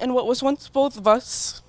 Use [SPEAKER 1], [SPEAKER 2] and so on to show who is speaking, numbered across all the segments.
[SPEAKER 1] And what was once both of us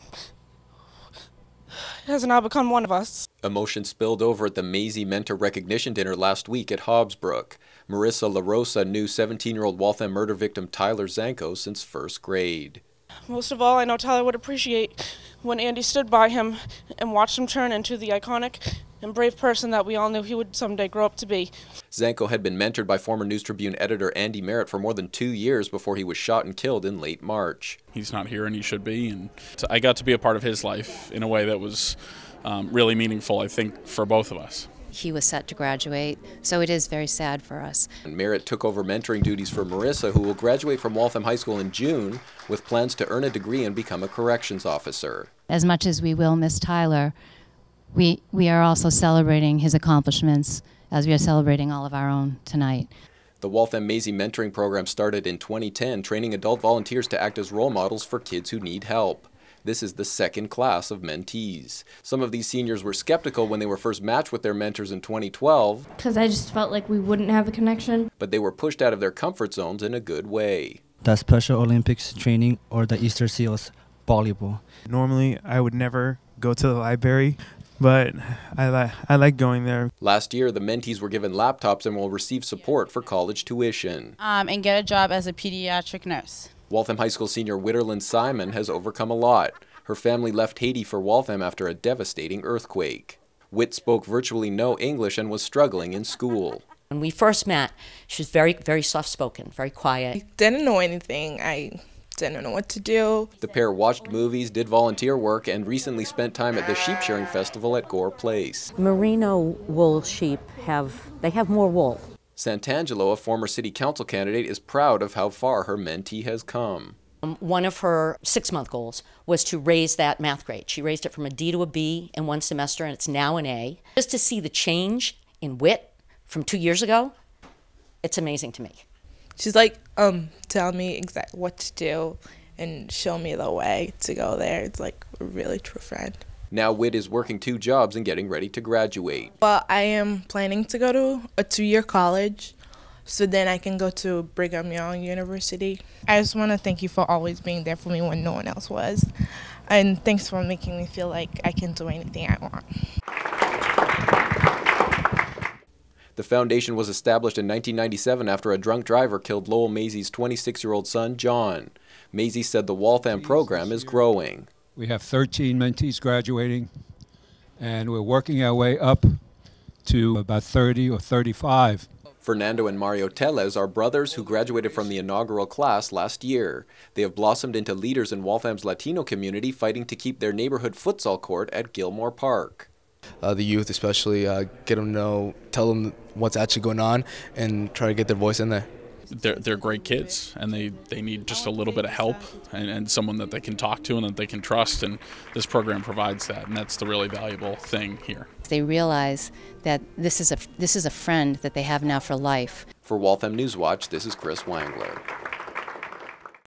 [SPEAKER 1] has now become one of us.
[SPEAKER 2] Emotion spilled over at the Mazie Mentor Recognition Dinner last week at Hobbsbrook. Marissa LaRosa knew 17-year-old Waltham murder victim Tyler Zanco since first grade.
[SPEAKER 1] Most of all, I know Tyler would appreciate when Andy stood by him and watched him turn into the iconic and brave person that we all knew he would someday grow up to be.
[SPEAKER 2] Zanco had been mentored by former News Tribune editor Andy Merritt for more than 2 years before he was shot and killed in late March.
[SPEAKER 3] He's not here and he should be, and I got to be a part of his life in a way that was really meaningful, I think, for both of us.
[SPEAKER 4] He was set to graduate, so it is very sad for us.
[SPEAKER 2] And Merritt took over mentoring duties for Marissa, who will graduate from Waltham High School in June with plans to earn a degree and become a corrections officer.
[SPEAKER 4] As much as we will miss Tyler, we are also celebrating his accomplishments as we are celebrating all of our own tonight.
[SPEAKER 2] The Waltham Mazie Mentoring Program started in 2010, training adult volunteers to act as role models for kids who need help. This is the second class of mentees. Some of these seniors were skeptical when they were first matched with their mentors in 2012.
[SPEAKER 5] Because I just felt like we wouldn't have a connection.
[SPEAKER 2] But they were pushed out of their comfort zones in a good way.
[SPEAKER 6] The Special Olympics training or the Easter Seals volleyball.
[SPEAKER 7] Normally, I would never go to the library, but I like going there.
[SPEAKER 2] Last year, the mentees were given laptops and will receive support for college tuition.
[SPEAKER 8] And get a job as a pediatric nurse.
[SPEAKER 2] Waltham High School senior Witterlyn Simon has overcome a lot. Her family left Haiti for Waltham after a devastating earthquake. Witt spoke virtually no English and was struggling in school.
[SPEAKER 9] When we first met, she was very, very soft-spoken, very quiet.
[SPEAKER 10] I didn't know anything. I didn't know what to do.
[SPEAKER 2] The pair watched movies, did volunteer work, and recently spent time at the sheep shearing festival at Gore Place.
[SPEAKER 9] Merino wool sheep have more wool.
[SPEAKER 2] Santangelo, a former city council candidate, is proud of how far her mentee has come.
[SPEAKER 9] One of her 6-month goals was to raise that math grade. She raised it from a D to a B in one semester, and it's now an A. Just to see the change in wit from 2 years ago, it's amazing to me.
[SPEAKER 10] She's like, tell me exactly what to do and show me the way to go there. It's like a really true friend.
[SPEAKER 2] Now Witt is working 2 jobs and getting ready to graduate.
[SPEAKER 10] Well, I am planning to go to a 2-year college, so then I can go to Brigham Young University. I just want to thank you for always being there for me when no one else was. And thanks for making me feel like I can do anything I want.
[SPEAKER 2] The foundation was established in 1997 after a drunk driver killed Lowell Mazie's 26-year-old son, John. Mazie said the Waltham program is growing.
[SPEAKER 11] We have 13 mentees graduating, and we're working our way up to about 30 or 35.
[SPEAKER 2] Fernando and Mario Tellez are brothers who graduated from the inaugural class last year. They have blossomed into leaders in Waltham's Latino community, fighting to keep their neighborhood futsal court at Gilmore Park.
[SPEAKER 12] The youth especially, get them to know, tell them what's actually going on, and try to get their voice in there.
[SPEAKER 3] They're great kids, and they need just a little bit of help and someone that they can talk to and that they can trust, and this program provides that, and that's the really valuable thing here.
[SPEAKER 4] They realize that this is a friend that they have now for life.
[SPEAKER 2] For Waltham Newswatch, this is Chris Wangler.